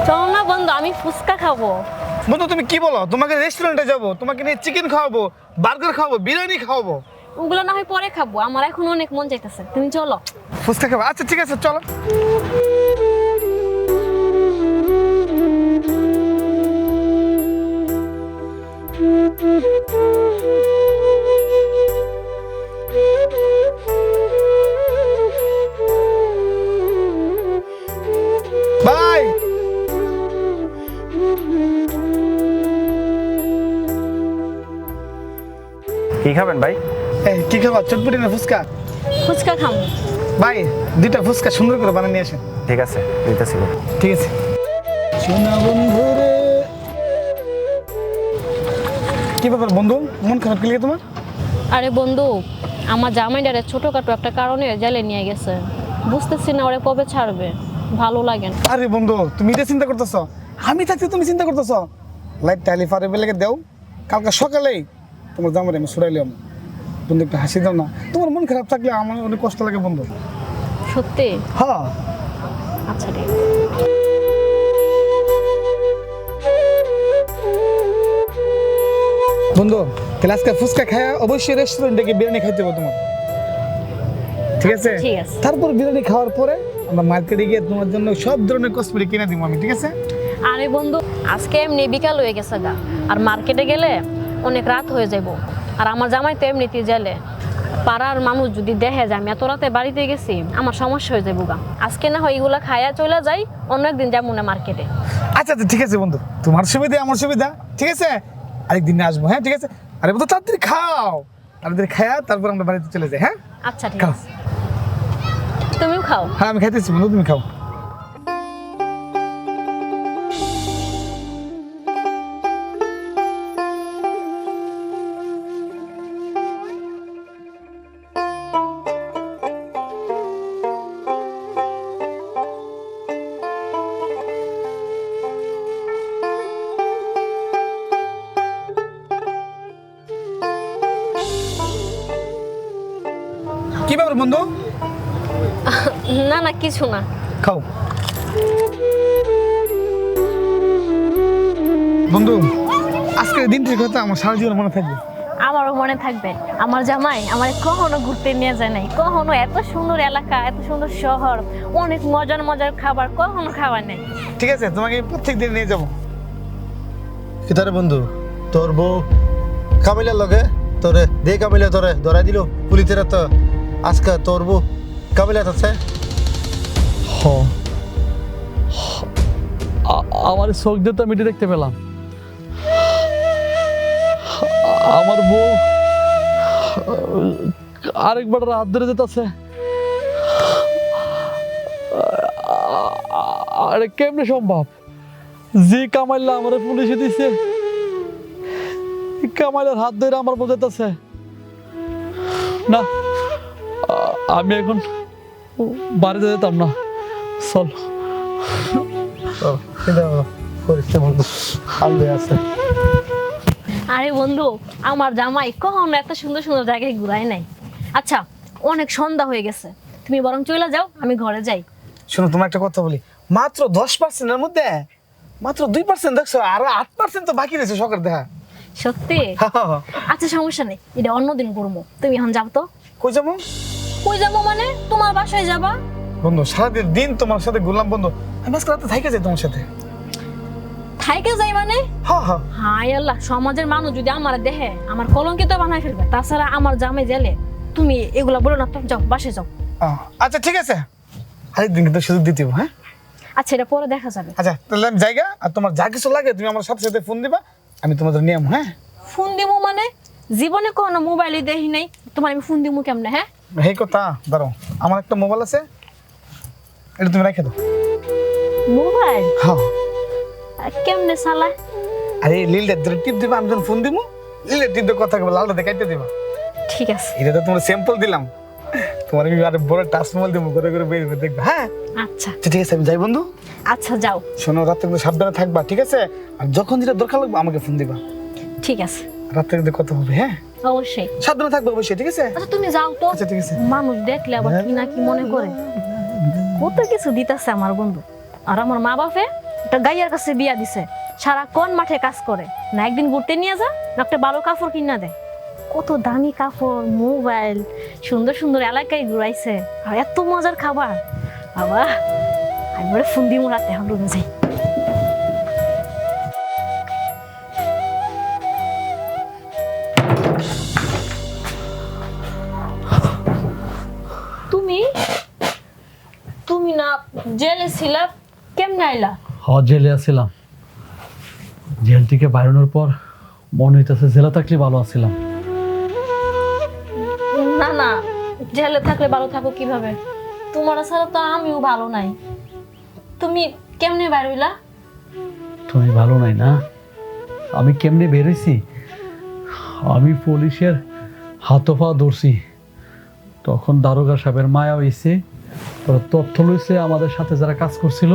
চলো না বন্ধু, আমি ফুচকা খাবো। বন্ধু তুমি কি বলো? তোমাকে রেস্টুরেন্টে যাবো, তোমাকে নিয়ে চিকেন খাওয়াবো, বার্গার খাওয়াবো, বিরিয়ানি খাওয়াবো। ওগুলো না হয় পরে খাবো, আমার এখন অনেক মন চাইতেছে। তুমি চলো। ফুচকা খাবো? আচ্ছা ঠিক আছে, চলো। বাই। কি খাবেন ভাই? এই কি খাবা, চটপটি না ফুচকা? ফুচকা খাবো। ভাই দুইটা ফুচকা সুন্দর করে বানিয়ে নিয়ে আসেন। ঠিক আছে, দিতেছি। ঠিক আছে। সোনা বন্ধু রে, কি ব্যাপার বন্ধু, মন খারাপ কি লাগে তোমার? আরে বন্ধু, আমার জামাইটারে ছোটখাটো একটা কারণে জেলে নিয়ে গেছে। বুঝতেছি না ওরা কবে ছাড়বে, ভালো লাগে না। আরে বন্ধু তুমি এটা চিন্তা করতেছ, আমি থাকতে তুমি চিন্তা করতেছ? লাইট টাইলি ফারে বেলেগে দেও, কালকে সকালেই তোমার জামাই আমি ছুড়াইলাম। বন্ধু একটু হাসি দাও না, তোমার মন খারাপ থাকলে আমার অনেক কষ্ট লাগে বন্ধু। সত্যি? হ্যাঁ। আচ্ছা ঠিক আছে। বন্ধু তাহলে আজকে ফুচকা খায় অবশ্যই রেস্টুরেন্টে গিয়ে বিরিয়ানি খাইতে হবে তোমার, ঠিক আছে? ঠিক আছে। তারপর বিরিয়ানি খাওয়ার পরে আমরা মার্কেটে গিয়ে তোমার জন্য সব ধরনের কসমেটিক কিনে দিব আমি, ঠিক আছে? আরে বন্ধু, আজকে এমনি বিকাল হয়ে গেছে গা, আর মার্কেটে গেলে অনেক রাত হয়ে যাব। আর আমার জামাই তো এমনিতেই জেলে, পাড়ার মানুষ যদি দেখে যে আমি এত রাতে বাড়িতে গেছি, আমার সমস্যা হয়ে যাবো গা। আজকে না হয় এগুলা খাইয়া চলে যাই, অন্য একদিন যাবো না মার্কেটে। আচ্ছা আচ্ছা ঠিক আছে বন্ধু, তোমার সুবিধা আমার সুবিধা, ঠিক আছে? আরেকদিন আসবো, হ্যাঁ ঠিক আছে? আরে বন্ধু তাড়াতাড়ি খাও, তাড়াতাড়ি খায়া তারপর আমরা বাড়িতে চলে যাই, হ্যাঁ? আচ্ছা ঠিক খাও। আছে, তুমিও খাও। হ্যাঁ আমি খাইতেছি বন্ধু, তুমি খাও। কি ব্যাপার বন্ধু? না না কিছু না। খাও। বন্ধু আজকের দিনটির কথা আমার সারা জীবন মনে থাকবে। আমারও মনে থাকবে। আমার জামাই আমার কখনো ঘুরতে নিয়ে যায় নাই, কখনো এত সুন্দর এলাকা, এত সুন্দর শহর, অনেক মজার মজার খাবার কখনো খাওয়া নেই। ঠিক আছে, তোমাকে প্রত্যেক দিন নিয়ে যাবো। কিতারে বন্ধু, তোর বউ কামিলার লগে তোরে দে, কামিলা তোরে ধরাই দিল পুলিশের। তো আজকে তোর বউ কামিলা আছে। আমার চোখ দিয়ে তো আমি এটা দেখতে পেলাম। আমার বউ আরেকবার হাত ধরে যেতেছে। আরে কেমনে সম্ভব? যে কামাইলা আমার পুলিশে দিছে, কামাইলার হাত ধরে আমার বোঝাইতেছে না। আমি এখন বাড়িতে যেতাম না। চল আরে বন্ধু, আমার জামাই কখনো এত সুন্দর সুন্দর জায়গায় ঘুরায় নাই। আচ্ছা, অনেক সন্ধ্যা হয়ে গেছে, তুমি বরং চলে যাও, আমি ঘরে যাই। শোনো, তোমার একটা কথা বলি, মাত্র 10%-এর মধ্যে মাত্র 2% দেখছো, আর 8% তো বাকি রয়েছে শখের দেখা। সত্যি? আচ্ছা সমস্যা নেই, এটা অন্যদিন করবো। তুমি এখন যাও তো। কই যাবো? কই যাবো মানে? তোমার বাসায় যাবা। বন্ধু, সারাদিন দিন তোমার সাথে ঘুরলাম বন্ধু, আমি আজকে রাতে থাইকে যাই তোমার সাথে। থাইকে যাই মানে? হ্যাঁ হ্যাঁ। হায় আল্লাহ, সমাজের মানুষ যদি আমার দেখে আমার কলঙ্কিত বানাই ফেলবে। তাছাড়া আমার জামাই জেলে। তুমি এগুলা বলো না তো, যাও বাসায় যাও। আচ্ছা ঠিক আছে, আরেকদিন কিন্তু সুযোগ দিতে হবে। হ্যাঁ আচ্ছা, এটা পরে দেখা যাবে। আচ্ছা তাহলে আমি জায়গা, আর তোমার যা কিছু লাগে তুমি আমার সাথে সাথে ফোন দিবা, আমি তোমাদের নিয়ে আমো। হ্যাঁ ফোন দিমু মানে? জীবনে কোনো মোবাইলই দেখি নাই, তোমার আমি ফোন দিমু কেমনে? হ্যাঁ এই কথা, দাঁড়াও, আমার একটা মোবাইল আছে, এটা তুমি রেখে দাও। মোবাইল? হ্যাঁ। কেমনে চালায়? আরে লিলটা ধরে টিপ দিবা, আমি যখন ফোন দিমু লিলটা টিপ দিয়ে কথা বলে লালটা দেখাইতে দিবা। ঠিক আছে। এটা তো তোমার স্যাম্পল দিলাম, তোমার আমি আরে বড় টাচ মোবাইল দিমু, করে করে বের করে দেখবা। হ্যাঁ আচ্ছা ঠিক আছে, আমি যাই বন্ধু। আচ্ছা যাও। শোনো, রাতে কিন্তু সাবধানে থাকবা, ঠিক আছে? আর যখন যেটা দরকার লাগবে আমাকে ফোন দিবা। ঠিক আছে, রাতে কিন্তু কথা হবে। হ্যাঁ অবশ্যই সাবধানে থাকবে অবশ্যই, ঠিক আছে? আচ্ছা তুমি যাও তো। আচ্ছা ঠিক আছে। মানুষ দেখলে আবার কি না কি মনে করে। কত কিছু দিতেছে আমার বন্ধু, আর আমার মা বাপে একটা গাইয়ার কাছে বিয়া দিছে, সারাক্ষণ মাঠে কাজ করে। না একদিন ঘুরতে নিয়ে যা, না একটা ভালো কাপড় কিনা দেয়। কত দামি কাপড়, মোবাইল, সুন্দর সুন্দর এলাকায় ঘুরাইছে, আর এত মজার খাবার। বাবা, আমি বলে ফোন দিমু রাতে, এখন রুমে যাই। তুমি তুমি না জেলে ছিলা, কেমনে আইলা? জেলে আছিলাম। জেল থেকে বাইরানোর পর মনে হইতেছে জেলে থাকলে ভালো আছিলাম। না না, জেলে থাকলে ভালো থাকো কিভাবে? তোমার ছাড়া তো আমিও ভালো নাই। তুমি কেমনে বাইর হইলা? তুমি ভালো নাই না? আমি কেমনে বেরোইছি? আমি পুলিশের হাতপা ধরছি, তখন দারোগা সাহেবের মায়া হয়েছে, ওরা তথ্য লইছে আমাদের সাথে যারা কাজ করছিল,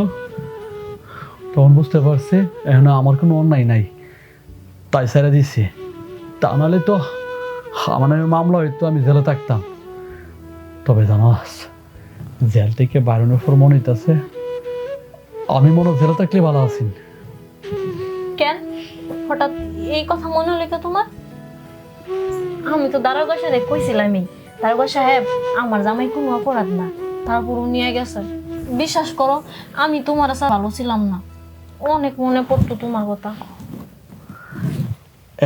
তখন বুঝতে পারছে এখন আমার কোনো অন্যায় নাই, তাই ছেড়ে দিছে। তা নাহলে তো আমার নামে মামলা হইতো, আমি জেলে থাকতাম। তবে জানাস, জেল থেকে বাইরানোর পর মনে হইতেছে আমি মনে হয় জেলে থাকলে ভালো আছি। কেন হঠাৎ এই কথা মনে হলো কে তোমার? আমি তো দারোগা সাহেব কইছিলামই, দারোগা সাহেব আমার জামাই কোনো অপরাধ না, তারপর নিয়ে গেছে। বিশ্বাস করো, আমি তোমার সাথে ভালো ছিলাম না, অনেক মনে পড়তো তোমার কথা।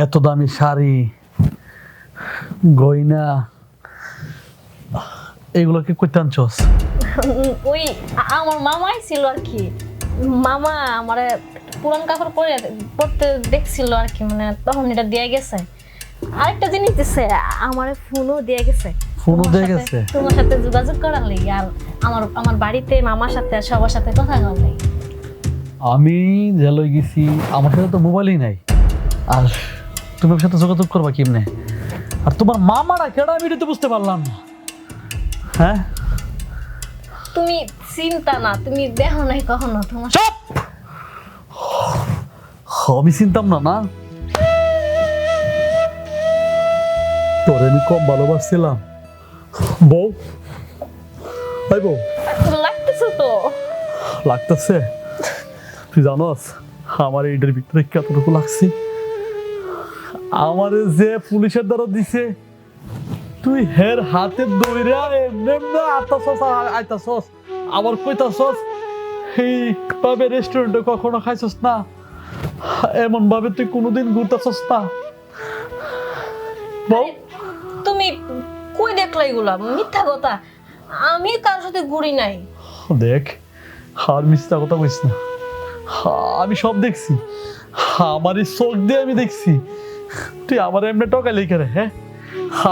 এত দামি শাড়ি, গয়না, এগুলোকে কইতে আনছস? ওই আমার মামাই ছিল আর কি, মামা আমারে পুরান কাপড় পরতে দেখছিল আর কি, মানে তখন এটা দিয়ে গেছে। আরেকটা জিনিস দিছে, আমার ফোনও দিয়ে গেছে। ফোনও দিয়ে গেছে? তোমার সাথে যোগাযোগ করার লাগি, আর আমার বাড়িতে মামার সাথে সবার সাথে কথা বলার লাগি। আমি জেলে গেছি, আমার সাথে তো মোবাইলই নাই, আর তুমি ওর সাথে যোগাযোগ করবা কেমনে? আর তোমার মামারা কেডা আমি তো বুঝতে পারলাম না। হ্যাঁ তুমি চিন্তা না, তুমি দেখো নাই কখনো তোমার। চুপ! আমি চিনতাম না? না, তোরে আমি কম ভালোবাসছিলাম? বউ, ভাই বউ, লাগতেছে তো। লাগতেছে? তুই জানোস আমার এইটার ভিতরে কতটুকু লাগছে? আমার যে পুলিশের দ্বারা দিছে, তুই হের হাতে দইরা এমনি আইতাছস, আবার কইতাছস এইভাবে রেস্টুরেন্টে কখনো খাইছস না, এমন ভাবে তুই কোনোদিন ঘুরতেছস না। বউ, তুমি কই দেখলা এগুলা? মিথ্যা কথা, আমি কারোর সাথে ঘুরি নাই। দেখ, আর মিথ্যা কথা কইস না, আমি সব দেখছি, আমার এই চোখ দিয়ে আমি দেখছি তুই আমার এমনি টকা লিখে রে, হ্যাঁ?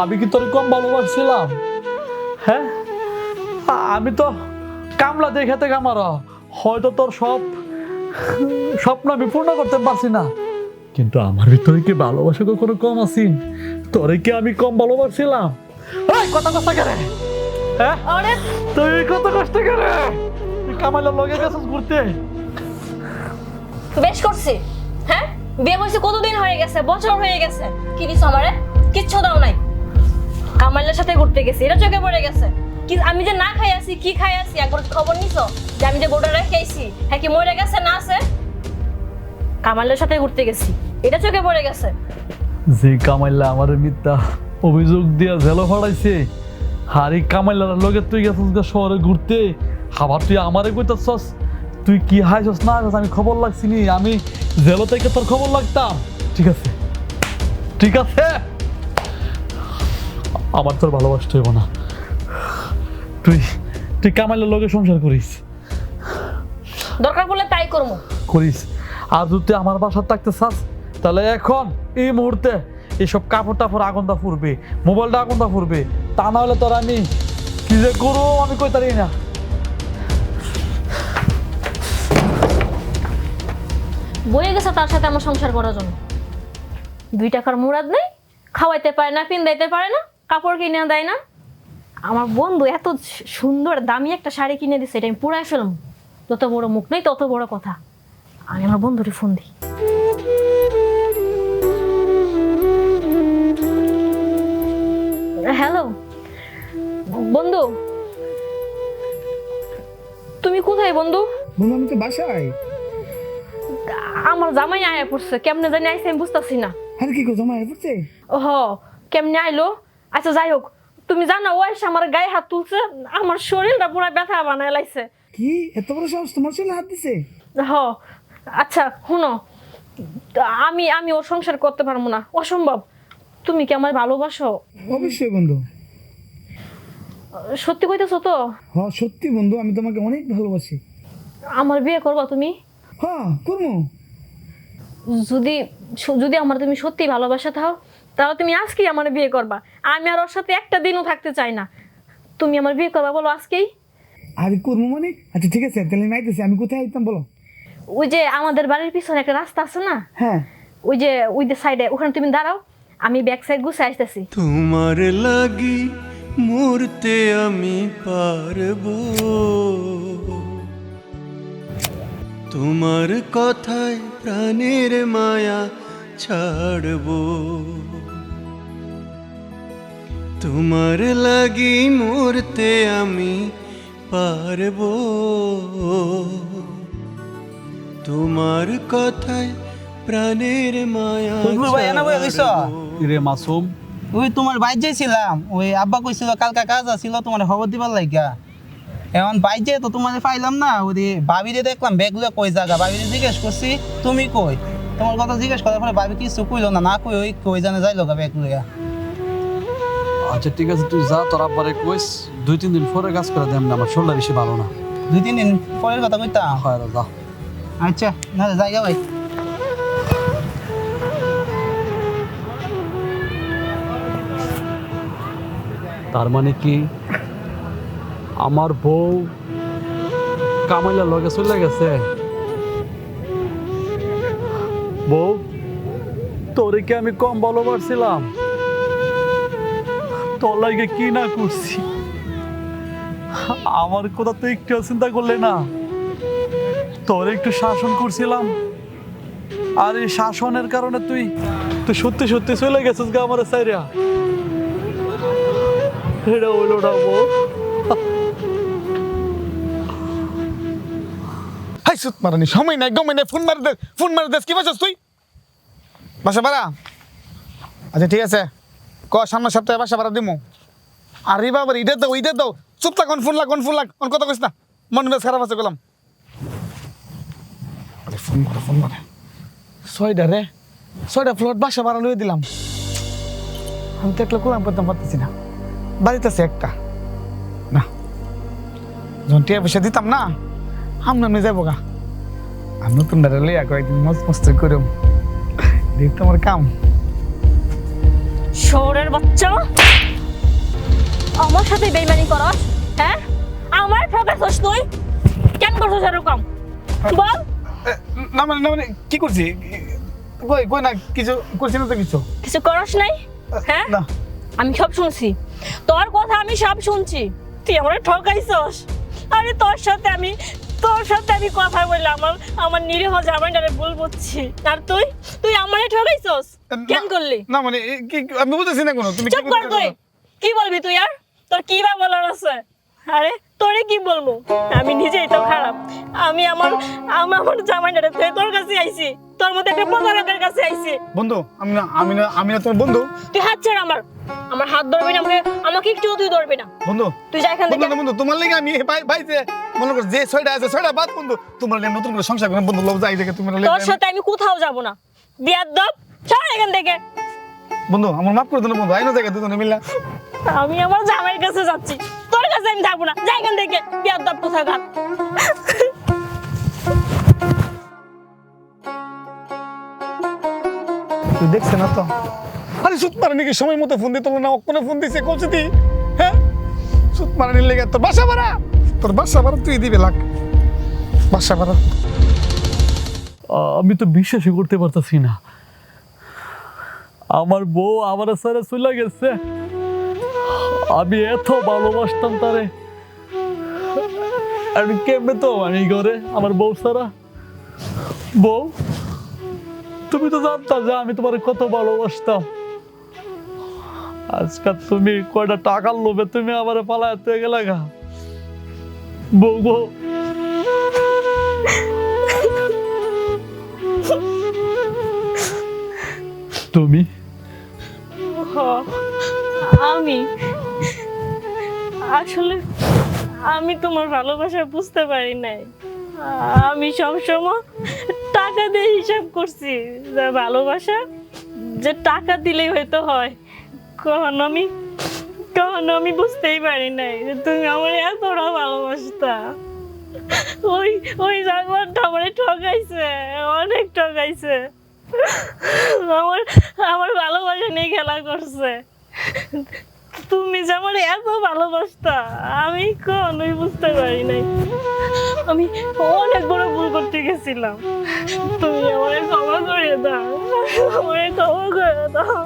আমি কি তোর কম ভালোবাসছিলাম? হ্যাঁ, আমি তো কামলা দেখে থেকে আমার হয়তো তোর সব স্বপ্ন আমি পূর্ণ করতে পারছি না, কিন্তু আমার ভিতরে কি ভালোবাসা কখনো কম আছিস? তোরে কি আমি কম ভালোবাসছিলাম? কত কষ্ট করে, হ্যাঁ? আরে তুই কত কষ্ট করে কামাইলার লগে গেছিস ঘুরতে? বেশ করছি, হ্যাঁ? বিয়ে বয়সে কতদিন হয়ে গেছে, বছর হয়ে গেছে। কি দিছো আমারে? কিচ্ছু দাও নাই। কামাইলার সাথে ঘুরতে গেছি, এটা চোখে পড়ে গেছে। কি আমি যে না খাই আছি, কি খাই আছি, একবার খবর নিছো যে আমি যে বোর্ডারে খেয়েছি, হ্যাঁ কি মরে গেছে না আছে? কামাইলার সাথে ঘুরতে গেছি, এটা চোখে পড়ে গেছে। যে কামাইলা আমার মিথ্যা অভিযোগ দিয়া জেলে ফাড়াইছে, হারি কামাইলার লগে তুই গেছিস শহরে ঘুরতে, আবার তুই আমারে কইতাছস তুই কি হাইছস না হাইছস আমি খবর লাগছিনি, আমি জেল থেকে তোর খবর লাগতাম। ঠিক আছে, ঠিক আছে, আমার তোর ভালোবাসতে হইব না। তুই তুই কামাইলার লগে সংসার করিস, দরকার পড়লে তাই করবো। করিস। আর যদি আমার বাসার থাকতে চাস তাহলে এখন এই মুহূর্তে এইসব কাপড় টাপড় আগুনটা ফুরবে, মোবাইলটা আগুনটা ফুরবে, তা না হলে তোর আমি কি যে করবো আমি কইতারি না। বয়ে গেছে তার সাথে আমার সংসার করার জন্য। 2 টাকার মুরাদ নেই, খাওয়াইতে পারে না, পিন্দাইতে পারে না, কাপড় কিনে দেয় না। আমার বন্ধু এত সুন্দর দামি একটা শাড়ি কিনে দিচ্ছে, এটা আমি পুরাই ফেলবো। যত বড় মুখ নেই তত বড় কথা। আমি আমার বন্ধুরে ফোন দিই। হ্যালো বন্ধু, তুমি কোথায় বন্ধু? বন্ধু আমি তো বাসায়। আমার জামাই আয়া পড়ছে, কেমনে জানি আইসে আমি বুঝতেছি না। আরে কি করছো, আমার পড়ছে? ওহ, কেমনে আইলো? আচ্ছা যাই হোক, তুমি জানো ও এসে আমার গায়ে হাত তুলছে, আমার শরীরটা পুরো ব্যথা বানায় লাইছে। কি এত বড় সাহস, তোমার শরীরে হাত দিছে? হ, আচ্ছা শুনো, আমি আমি ওর সংসার করতে পারবো না, অসম্ভব। তুমি কি আমার ভালোবাসো? অবশ্যই বন্ধু। সত্যি কইতেছো তো? হ্যাঁ সত্যি বন্ধু, আমি তোমাকে অনেক ভালোবাসি। আমার বিয়ে করবা তুমি? হ্যাঁ করবো। যদি যদি আমার তুমি সত্যি ভালোবাসা থাও, তাহলে তুমি আজকেই আমার বিয়ে করবা। আমি আর ওর সাথে একটা দিনও থাকতে চাই না। তুমি আমার বিয়ে করবা বলো আজকেই? আরে করবো মানে? আচ্ছা ঠিক আছে, তাহলে আমি আইতেছি। আমি কোথায় আইতাম বলো? ওই যে আমাদের বাড়ির পিছনে একটা রাস্তা আছে না, হ্যাঁ ওই যে ওই যে সাইডে, ওখানে তুমি দাঁড়াও, আমি ব্যাক সাইড গুছে আসতেছি। তোমার লাগি মরতে আমি পারবো, তোমার কথায় প্রাণের মায়া ছাড়বো, তোমার লাগি মরতে আমি পারবো, তোমার কথায় প্রাণের মায়া ছাড়বো। রে মাসুম, ওই তোমার বাইর যাইছিলাম, ওই আব্বা কইছিল কালকা কাজ আছিল তোমার খবর দিবার লাগা। এখন বাইর যাই তো তোমার পাইলাম না, ওই ভাবিরে দেখলাম ব্যাগগুলো কই জায়গা, ভাবিরে জিজ্ঞেস করছি তুমি কই, তোমার কথা জিজ্ঞেস করার পরে ভাবি কিছু কইলো না, না কই ওই কই জানে যাইলো গা ব্যাগগুলো। আচ্ছা ঠিক আছে, তুই যা, তোর আব্বারে কইস 2-3 দিন পরে কাজ করে দেন না, আমার শরীরটা বেশি ভালো না। 2-3 দিন পরের কথা কইতাম? হয় যা। আচ্ছা না জায়গা ভাই। তার মানে কি আমার বউ কামাইলার লগে চলে গেছে? বউ, তোরে কি আমি কম ভালোবাসছিলাম? তোর লাগে কি না করছি, আমার কথা তো একটু চিন্তা করলে না? তোর একটু শাসন করছিলাম, আর এই শাসনের কারণে তুই তুই সত্যি সত্যি চলে গেছিস গা আমার সাইরা। এটা হইল না বউ। হাই সুত মারানি, সময় নাই গমে নাই, ফোন মার দে কি বলছিস তুই? বাসা ভাড়া? আচ্ছা ঠিক আছে, সামনের সপ্তাহে বাসা ভাড়া দিমু। আরে বাবা ইডে দাও ইডে দাও, চুপ থাক, ফোন লাগ কোন কথা কইস না, মন মেজাজ খারাপ আছে গেলাম। আরে ফোন মারে 6টা ফ্লোট বাসা ভাড়া লইয়ে দিলাম। আমি তো একলা কোলাম করতে পারতেছি না, বাড়িতে আছে একটা না, যখন টিয়া পয়সা দিতাম না আমি যাবো গা। আর নতুন ডারে লইয়া কয়েকদিন মস্ত করুম, দেখ তোমার কাম শহরের বাচ্চা, আমার সাথে বেইমানি করস? হ্যাঁ, আমার ঠকাইছস তুই? কেন করছস এরকম বল? না মানে কি করছি? কই কই না, কিছু করছি না তো কিছু। কিছু করস নাই? হ্যাঁ, না আমি সব শুনছি, তোর কথা আমি সব শুনছি। তুই আমার ঠকাইছস। আরে তোর সাথে আমি কথা বললাম, আমার নিরীহ জামাইটারে ভুল বুঝছি, আর তুই আমারে ঠকাইছস। কেন করলি? না মানে কি, আমি বুঝতেছি না কোনো। তুমি চুপ কর তুই। কি বলবি তুই? আর তোর কি বা বলার আছে? আরে তোরে কি বলবো, আমি নিজেই তো খারাপ। আমি আমার জামাইটারে তোর কাছে আইছি, তোর মতো একটা প্রতারকের কাছে আইছি। বন্ধু, আমি না তোমার বন্ধু। তুই হাত ছাড় আমার হাত ধরবি না, আমাকে একটু তুই ধরবি না। বন্ধু তুই যা এখান থেকে। বন্ধু তোমার লাগি আমি ভাই যে মনে কর যে 6টা আছে 6টা বাদ বন্ধু, তোমার লাগি নতুন করে সংসার করব বন্ধু। লও যাই দেখে তুমি তোর সাথে আমি কোথাও যাব না। বিয়াদব, ছাড় এখান থেকে। বন্ধু আমার মাফ করে দেন বন্ধু, আইনো জায়গা দুজনে মিলা। আমি আমার জামাইয়ের কাছে যাচ্ছি, তোর কাছে আমি যাব না। যা এখান থেকে, বিয়াদব কোথাকার। তুই দেখছ না তো? আরে সুত মারা নাকি সময় মতো ফোন দিত না, ওখানে ফোন দিছে কইছে তুই। হ্যাঁ, সুত মারা নিলে তোর বাসা ভাড়া তুই দিবে লাখ বাসা ভাড়া। আমি তো বিশ্বাসই করতে পারতাছি না, আমার বউ আমার সারা চলে গেছে। আমি এত ভালোবাসতাম তারে, আমি কেমনে তো আমি ঘরে আমার বউ সারা। বউ, তুমি তো জানতা যে আমি তোমার কত ভালোবাসতাম। আজকাল তুমি কয়টা টাকার লোভে তুমি আমার পালাতে গেলে গা। বউ তুমি আমি তোমার ভালোবাসা বুঝতে পারি নাই। আমি সবসময় টাকা দিয়ে হিসাব করছি যে ভালোবাসা যে টাকা দিলেই হয়তো হয়। কখনো আমি বুঝতেই পারি নাই যে তুমি আমার এতটা ভালোবাসতা। ওই জানোয়ারটা আমারে ঠকাইছে, অনেক ঠকাইছে। আমার ভালোবাসা নিয়ে খেলা করছে। তুমি যে আমার এত ভালোবাসতা আমি কখনোই বুঝতে পারি নাই। আমি অনেক বড় ভুল করতে গেছিলাম। তুমি আমারে ক্ষমা করে দাও, আমারে ক্ষমা করে দাও।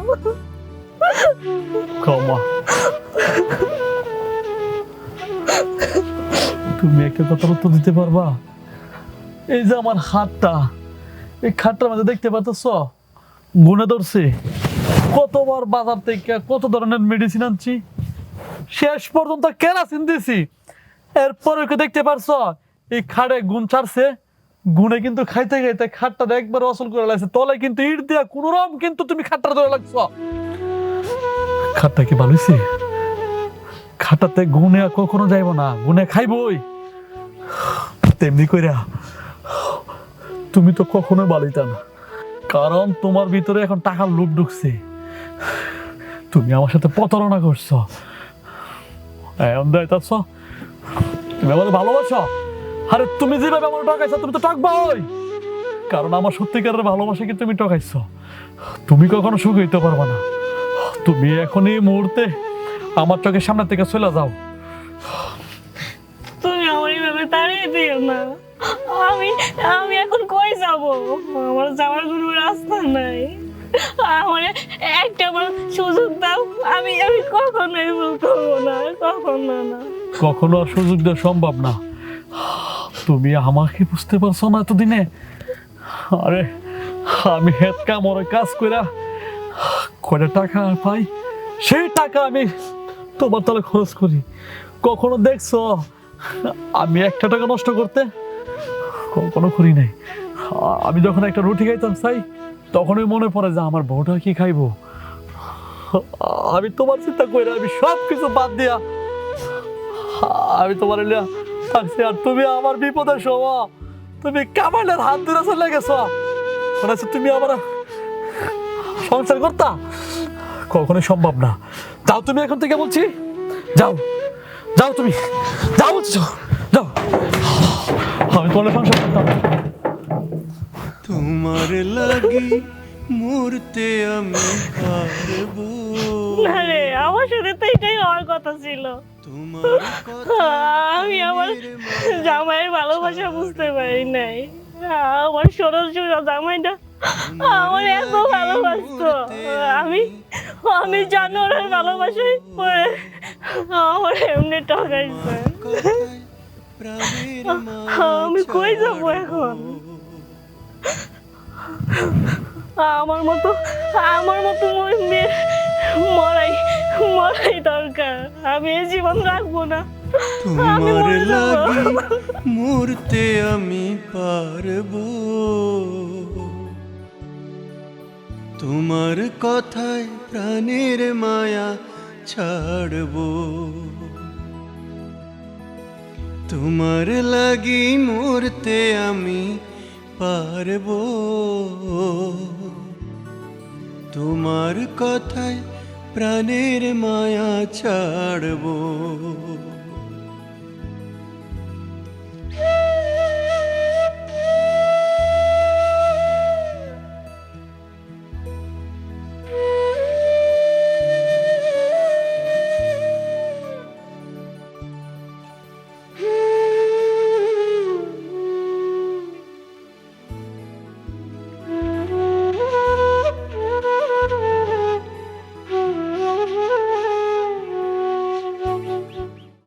ক্ষমা? তুমি একটা কথার উত্তর দিতে পারবা? এই যে আমার হাতটা, এই খাটটার মধ্যে দেখতে পাচ্ছ গুনে ধরছে। কতবার বাজার থেকে কত ধরনের মেডিসিন আনছি, শেষ পর্যন্ত কেরাসিন দিছি, এরপরে দেখতে পারছো এই খাড়ে গুণ ছাড়ছে। গুনে কিন্তু খাইতে খাইতে খাটটা একবার অসল করে লাগছে, তলে কিন্তু ইট দিয়া কোন রকম কিন্তু তুমি খাটটা ধরে লাগছ। খাটটা কি ভালো হয়েছে? খাটাতে গুনে কখনো যাইব না, গুনে খাইবই। তেমনি কইরা তুমি তো কখনোই বালিতা না, কারণ তোমার ভিতরে এখন টাকার লোভ ঢুকছে। তুমি আমার সাথে প্রতারণা করছো, তুমি আমাদের ভালোবাসো। আরে তুমি যেভাবে আমার ঠকাইছো তুমি তো ঠকবাই, কারণ আমার সত্যিকারের ভালোবাসাকে তুমি ঠকাইছো। তুমি কখনো সুখ হইতে পারবা না। তুমি এখন এই মুহূর্তে আমার চোখের সামনে থেকে চলে যাও। তুমি আমার এইভাবে তাড়িয়ে দিও না। আমি এখন কই যাব? আমার যাওয়ার কোনো রাস্তা নাই। আমার একটা সুযোগ দাও, আমি কখনোই ভুল করবো না, কখনো না। কখনো আর সুযোগ দেওয়া সম্ভব না। তুমি আমাকে বুঝতে পারছো না এতদিনে? আরে আমি হেড কামড়ে কাজ কইরা কয়টা টাকা পাই, সেই টাকা আমি তোমার তলে খরচ করি। কখনো দেখছো আমি একটা টাকা নষ্ট করতে? কখনো করি নাই। আমি যখন একটা রুটি খাইতাম চাই, তখনই মনে পড়ে যে আমার বউটা কি খাইবো। আমি তোমার চিন্তা করে আমি সব কিছু বাদ দিয়া আমি তোমার থাকছি, আর তুমি আমার বিপদের সময় তুমি কামালের হাত ধরে চলে গেছো। তুমি আমার সংসার করতা? কখনোই সম্ভব না। যাও তুমি এখন থেকে বলছি, যাও যাও, তুমি যাও বলছো, যাও। আমি তোমার সংসার করতাম। তোমার লাগি মূর্তে আমি হারবো। না রে, আমার সাথে তো এটাই হওয়ার কথা ছিল। আমি আমার জামাইয়ের ভালোবাসা বুঝতে পারি নাই। আমার সরল সোজা জামাইটা আমার এত ভালোবাসতো, আমি জানোয়ারের ভালোবাসাই পরে আমার এমনি ঠকাইছে। আমি কই যাবো এখন? আমার মতো মেয়ে মরাই দরকার। আমি এই জীবন রাখবো না। তোমার লাগি মরতে আমি পারবো, তোমার কথায় প্রাণের মায়া ছাড়বো, তোমার লাগি মরতে আমি পারবো, তোমার কথায় প্রাণের মায়া ছাড়বো।